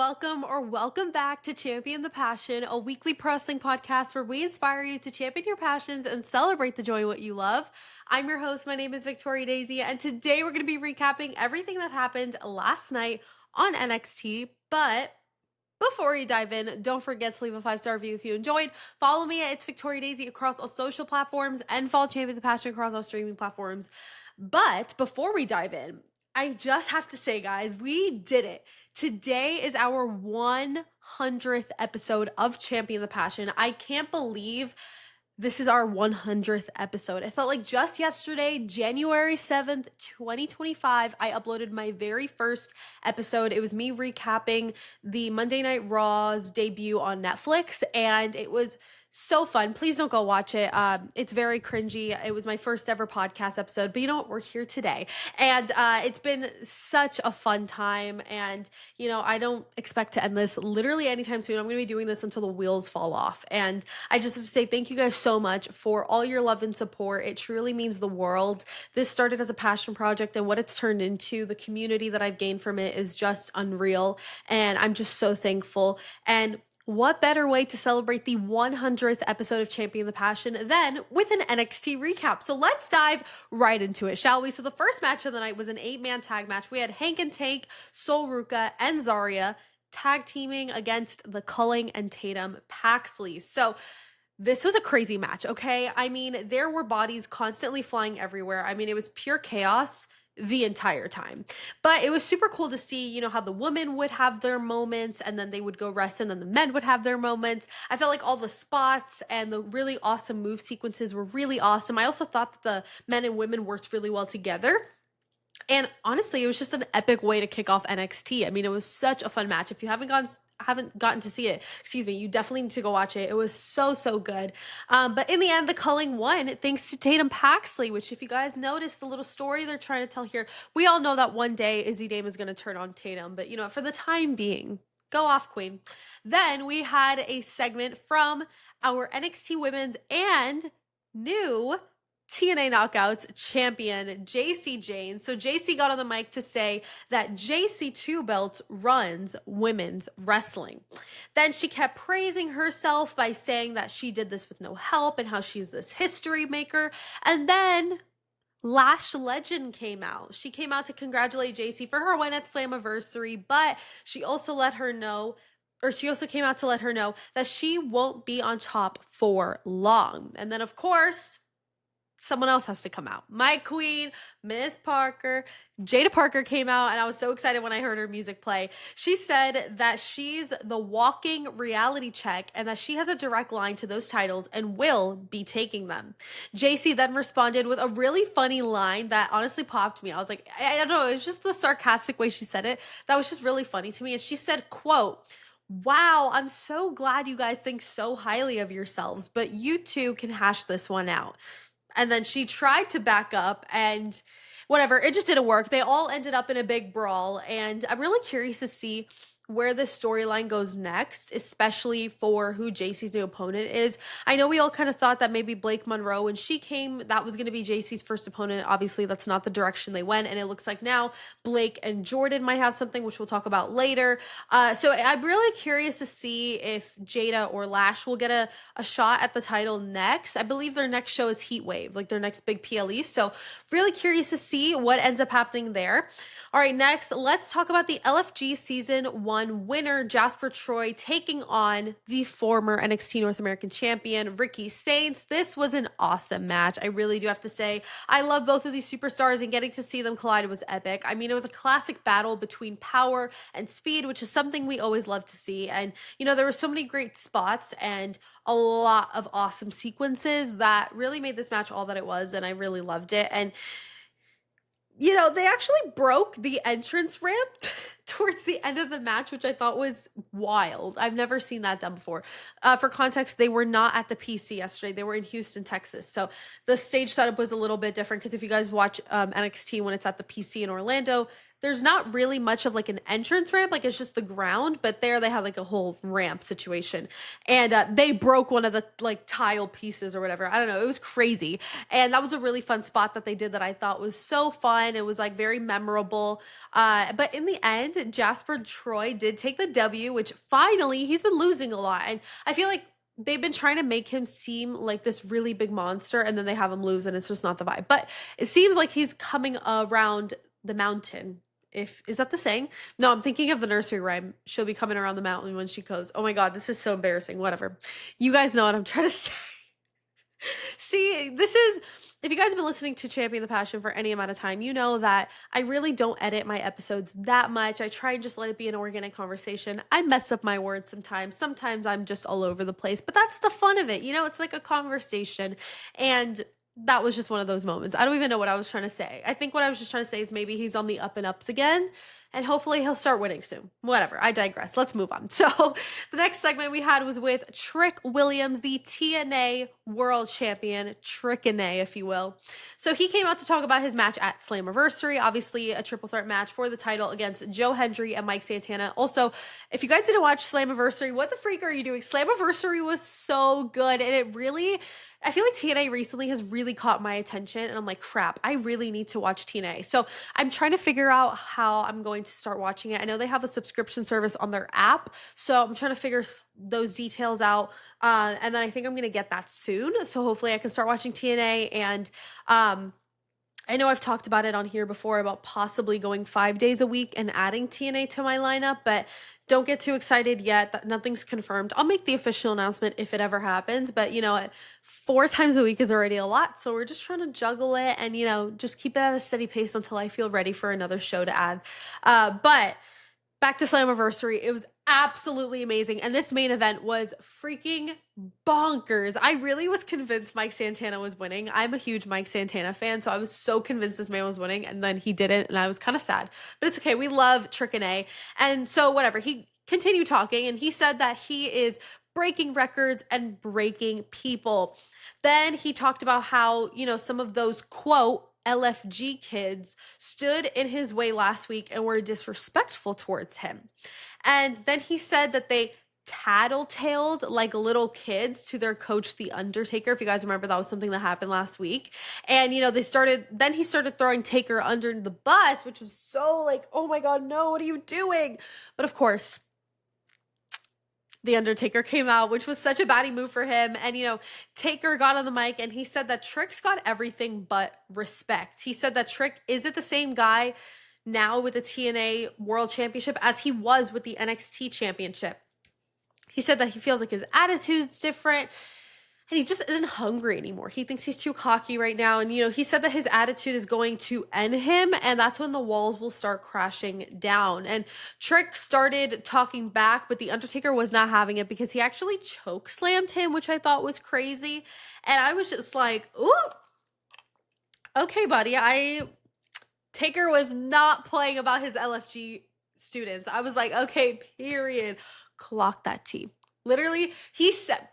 welcome back to Champion the Passion, a weekly pro wrestling podcast where we inspire you to champion your passions and celebrate the joy of what you love. I'm your host. My name is Victoria Daisy, and today we're going to be recapping everything that happened last night on NXT. But before we dive in, don't forget to leave a 5-star review if you enjoyed. Follow me at It's Victoria Daisy across all social platforms and follow Champion the Passion across all streaming platforms. But before we dive in, I just have to say, guys, we did it. Today is our 100th episode of Champion the Passion. I can't believe this is our 100th episode. It felt like just yesterday, January 7th, 2025, I uploaded my very first episode. It was me recapping the Monday Night Raw's debut on Netflix, and it was so fun. Please don't go watch it. It's very cringy. It was my first ever podcast episode, but you know what? We're here today. And it's been such a fun time. And, I don't expect to end this literally anytime soon. I'm going to be doing this until the wheels fall off. And I just have to say thank you guys so much for all your love and support. It truly means the world. This started as a passion project, and what it's turned into, the community that I've gained from it is just unreal. And I'm just so thankful. And what better way to celebrate the 100th episode of Champion the Passion than with an NXT recap? So let's dive right into it, shall we? So the first match of the night was an 8-man tag match. We had Hank and Tank, Sol Ruka, and Zarya tag teaming against the Culling and Tatum Paxley. So this was a crazy match, okay? I mean, there were bodies constantly flying everywhere. I mean, it was pure chaos the entire time. But it was super cool to see, how the women would have their moments and then they would go rest and then the men would have their moments. I felt like all the spots and the really awesome move sequences were really awesome. I also thought that the men and women worked really well together. And honestly, it was just an epic way to kick off NXT. I mean, it was such a fun match. If you haven't gotten to see it, you definitely need to go watch it. It was so good. But in the end, the Culling won thanks to Tatum Paxley, which if you guys notice the little story they're trying to tell here, we all know that one day Izzy Dame is going to turn on Tatum. But for the time being, go off, queen. Then we had a segment from our NXT women's and new TNA Knockouts champion, JC Jane. So JC got on the mic to say that JC Two Belts runs women's wrestling. Then she kept praising herself by saying that she did this with no help and how she's this history maker. And then Lash Legend came out. She came out to congratulate JC for her win at Slammiversary, but she also came out to let her know that she won't be on top for long. And then, of course, someone else has to come out. My queen, Miss Parker, Jada Parker came out, and I was so excited when I heard her music play. She said that she's the walking reality check and that she has a direct line to those titles and will be taking them. JC then responded with a really funny line that honestly popped me. I was like, I don't know, it was just the sarcastic way she said it that was just really funny to me. And she said, quote, "Wow, I'm so glad you guys think so highly of yourselves, but you two can hash this one out." And then she tried to back up and whatever, it just didn't work. They all ended up in a big brawl. And I'm really curious to see where this storyline goes next, especially for who JC's new opponent is. I know we all kind of thought that maybe Blake Monroe, when she came, that was going to be JC's first opponent. Obviously, that's not the direction they went. And it looks like now Blake and Jordan might have something, which we'll talk about later. So I'm really curious to see if Jada or Lash will get a shot at the title next. I believe their next show is Heat Wave, like their next big PLE. So really curious to see what ends up happening there. All right, next, let's talk about the LFG Season 1 winner, Jasper Troy, taking on the former NXT North American champion, Ricky Saints. This was an awesome match. I really do have to say, I love both of these superstars, and getting to see them collide was epic. I mean, it was a classic battle between power and speed, which is something we always love to see. And, there were so many great spots and a lot of awesome sequences that really made this match all that it was, and I really loved it. And they actually broke the entrance ramp towards the end of the match, which I thought was wild. I've never seen that done before. For context, they were not at the PC yesterday. They were in Houston, Texas. So the stage setup was a little bit different because if you guys watch NXT when it's at the PC in Orlando, there's not really much of like an entrance ramp, like it's just the ground, but there they had like a whole ramp situation. And they broke one of the like tile pieces or whatever. I don't know. It was crazy. And that was a really fun spot that they did that I thought was so fun. It was like very memorable. But in the end, Jasper Troy did take the W, which finally he's been losing a lot. And I feel like they've been trying to make him seem like this really big monster and then they have him lose and it's just not the vibe. But it seems like he's coming around the mountain. If is that the saying? No, I'm thinking of the nursery rhyme. She'll be coming around the mountain when she goes. Oh my god, this is so embarrassing. Whatever. You guys know what I'm trying to say. See, this is if you guys have been listening to Champion the Passion for any amount of time, you know that I really don't edit my episodes that much. I try and just let it be an organic conversation. I mess up my words sometimes. Sometimes I'm just all over the place, but that's the fun of it. You know, it's like a conversation. And that was just one of those moments. I don't even know what I was trying to say. I think what I was just trying to say is maybe he's on the up and ups again, and hopefully he'll start winning soon. Whatever, I digress. Let's move on. So the next segment we had was with Trick Williams, the TNA World Champion, Trick-a-nay, if you will. So he came out to talk about his match at Slammiversary, obviously a triple threat match for the title against Joe Hendry and Mike Santana. Also, if you guys didn't watch Slammiversary, what the freak are you doing? Slammiversary was so good, and it really... I feel like TNA recently has really caught my attention and I'm like, crap, I really need to watch TNA. So I'm trying to figure out how I'm going to start watching it. I know they have a subscription service on their app. So I'm trying to figure those details out. And then I think I'm going to get that soon. So hopefully I can start watching TNA. And I know I've talked about it on here before about possibly going 5 days a week and adding TNA to my lineup, but don't get too excited yet. That nothing's confirmed. I'll make the official announcement if it ever happens, but 4 times a week is already a lot. So we're just trying to juggle it and, just keep it at a steady pace until I feel ready for another show to add. But back to Slammiversary, it was absolutely amazing. And this main event was freaking bonkers. I really was convinced Mike Santana was winning. I'm a huge Mike Santana fan, so I was so convinced this man was winning, and then he didn't, and I was kind of sad. But it's okay. We love Trick-a-nay. And so whatever, he continued talking, and he said that he is breaking records and breaking people. Then he talked about how, some of those, quote, LFG kids stood in his way last week and were disrespectful towards him. And then he said that they tattletaled like little kids to their coach, The Undertaker. If you guys remember, that was something that happened last week. And, he started throwing Taker under the bus, which was so like, oh my God, no, what are you doing? But of course, The Undertaker came out, which was such a baddie move for him. And, Taker got on the mic and he said that Trick's got everything but respect. He said that Trick isn't the same guy now with the TNA World Championship as he was with the NXT Championship. He said that he feels like his attitude's different and he just isn't hungry anymore. He thinks he's too cocky right now. And, he said that his attitude is going to end him. And that's when the walls will start crashing down. And Trick started talking back, but The Undertaker was not having it because he actually choke slammed him, which I thought was crazy. And I was just like, ooh, okay, buddy. Taker was not playing about his LFG students. I was like, okay, period. Clock that T. Literally, he said...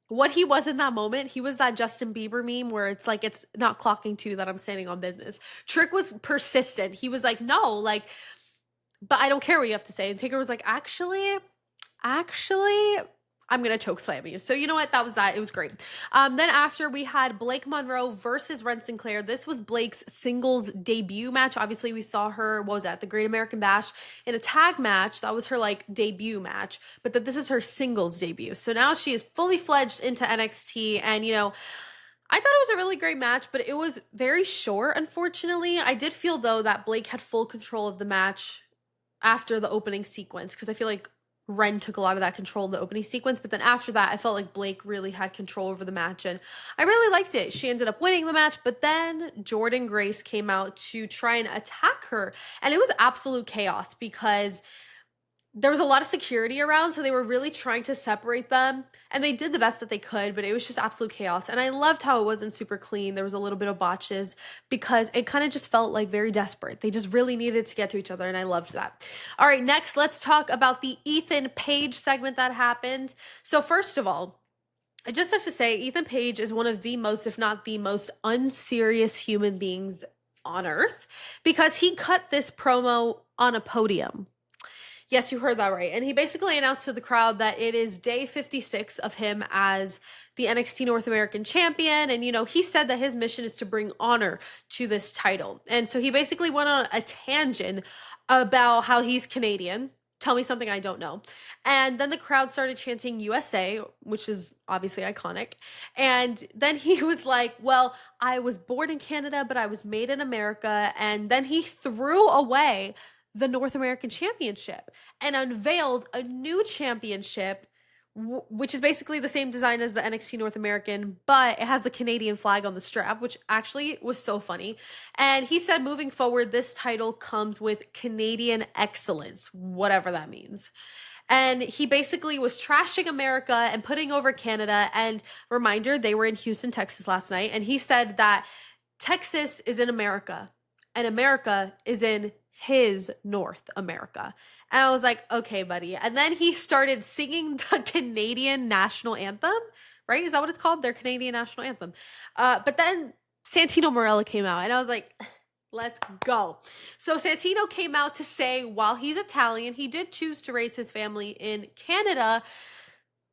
what he was in that moment, he was that Justin Bieber meme where it's like, it's not clocking to that I'm standing on business. Trick was persistent. He was like, no, but I don't care what you have to say. And Taker was like, actually, I'm going to choke slam you. So you know what? That was that. It was great. Then after we had Blake Monroe versus Ren Sinclair. This was Blake's singles debut match. Obviously we saw her, what was that? The Great American Bash in a tag match. That was her debut match, but this is her singles debut. So now she is fully fledged into NXT and, I thought it was a really great match, but it was very short, unfortunately. I did feel though that Blake had full control of the match after the opening sequence because I feel like Ren took a lot of that control in the opening sequence, but then after that, I felt like Blake really had control over the match, and I really liked it. She ended up winning the match, but then Jordynne Grace came out to try and attack her, and it was absolute chaos because there was a lot of security around, so they were really trying to separate them, and they did the best that they could, but it was just absolute chaos. And I loved how it wasn't super clean. There was a little bit of botches because it kind of just felt like very desperate. They just really needed to get to each other, and I loved that. All right, next, let's talk about the Ethan Page segment that happened. So first of all, I just have to say, Ethan Page is one of the most, if not the most unserious human beings on earth because he cut this promo on a podium. Yes, you heard that right. And he basically announced to the crowd that it is day 56 of him as the NXT North American champion. And, he said that his mission is to bring honor to this title. And so he basically went on a tangent about how he's Canadian. Tell me something I don't know. And then the crowd started chanting USA, which is obviously iconic. And then he was like, well, I was born in Canada, but I was made in America. And then he threw away the North American Championship and unveiled a new championship, which is basically the same design as the NXT North American, but it has the Canadian flag on the strap, which actually was so funny. And he said moving forward, this title comes with Canadian excellence, whatever that means. And he basically was trashing America and putting over Canada. And reminder, they were in Houston, Texas last night. And he said that Texas is in America and America is in his North America. And I was like, okay, buddy. And then he started singing the Canadian national anthem, right? Is that what it's called? Their Canadian national anthem. But then Santino Marella came out and I was like, let's go. So Santino came out to say, while he's Italian, he did choose to raise his family in Canada,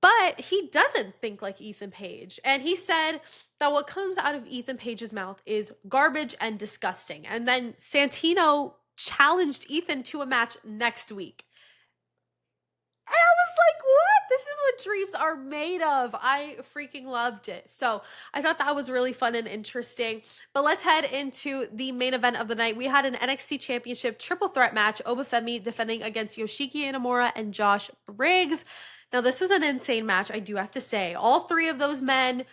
but he doesn't think like Ethan Page. And he said that what comes out of Ethan Page's mouth is garbage and disgusting. And then Santino challenged Ethan to a match next week. And I was like, what? This is what dreams are made of. I freaking loved it. So I thought that was really fun and interesting. But let's head into the main event of the night. We had an NXT Championship triple threat match. Obafemi defending against Yoshiki Inamura and Josh Briggs. Now, this was an insane match, I do have to say. All three of those men,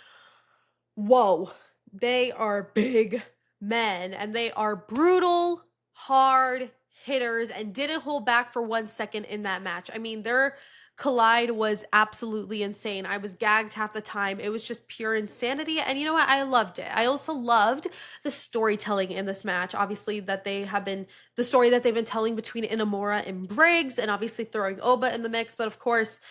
whoa, they are big men. And they are brutal, hard hitters and didn't hold back for 1 second in that match. I mean, their collide was absolutely insane. I was gagged half the time. It was just pure insanity. And you know what? I loved it. I also loved the storytelling in this match. Obviously, the story that they've been telling between Inamura and Briggs, and obviously throwing Oba in the mix. But of course,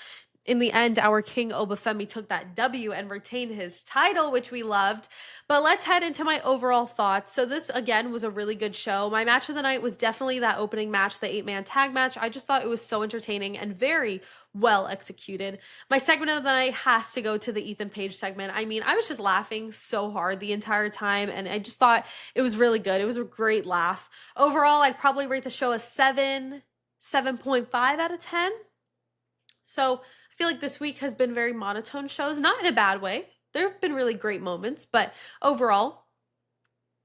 in the end, our King Obafemi took that W and retained his title, which we loved. But let's head into my overall thoughts. So this, again, was a really good show. My match of the night was definitely that opening match, the 8-man tag match. I just thought it was so entertaining and very well executed. My segment of the night has to go to the Ethan Page segment. I mean, I was just laughing so hard the entire time, and I just thought it was really good. It was a great laugh. Overall, I'd probably rate the show a 7.5 out of 10. So I feel like this week has been very monotone shows, not in a bad way. There have been really great moments, but overall,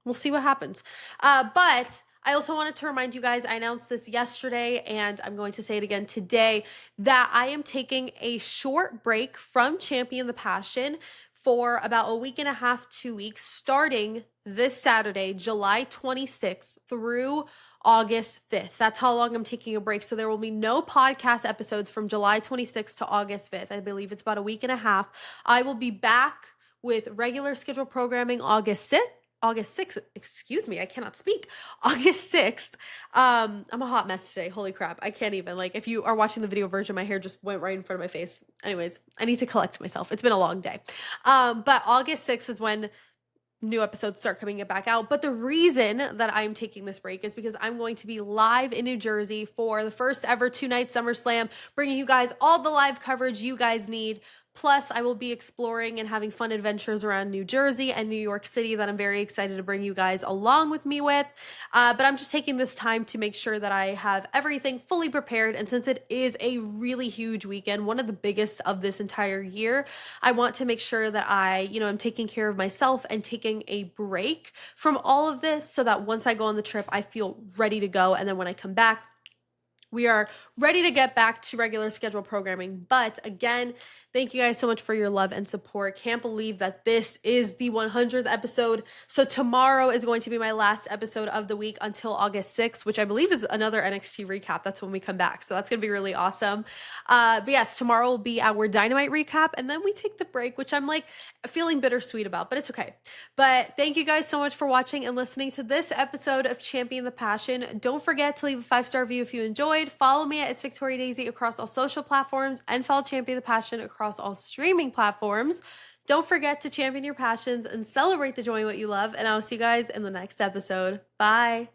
we'll see what happens. But I also wanted to remind you guys, I announced this yesterday and I'm going to say it again today, that I am taking a short break from Champion the Passion for about a week and a half, 2 weeks, starting this Saturday, July 26th through August 5th. That's how long I'm taking a break. So there will be no podcast episodes from July 26th to August 5th. I believe it's about a week and a half. I will be back with regular scheduled programming August 6th, excuse me, I cannot speak. August 6th. I'm a hot mess today. Holy crap. I can't even. Like, if you are watching the video version, my hair just went right in front of my face. Anyways, I need to collect myself. It's been a long day. But August 6th is when new episodes start coming back out. But the reason that I'm taking this break is because I'm going to be live in New Jersey for the first ever 2-night SummerSlam, bringing you guys all the live coverage you guys need. Plus, I will be exploring and having fun adventures around New Jersey and New York City that I'm very excited to bring you guys along with me with. But I'm just taking this time to make sure that I have everything fully prepared. And since it is a really huge weekend, one of the biggest of this entire year, I want to make sure that I'm taking care of myself and taking a break from all of this so that once I go on the trip, I feel ready to go. And then when I come back, we are ready to get back to regular scheduled programming. But again, thank you guys so much for your love and support. Can't believe that this is the 100th episode. So tomorrow is going to be my last episode of the week until August 6th, which I believe is another NXT recap. That's when we come back. So that's going to be really awesome. But yes, tomorrow will be our Dynamite recap. And then we take the break, which I'm like feeling bittersweet about, but it's okay. But thank you guys so much for watching and listening to this episode of Champion the Passion. Don't forget to leave a 5-star review if you enjoyed. Follow me at It's Victoria Daisy across all social platforms and follow Champion the Passion across all streaming platforms. Don't forget to champion your passions and celebrate the joy in what you love. And I'll see you guys in the next episode. Bye.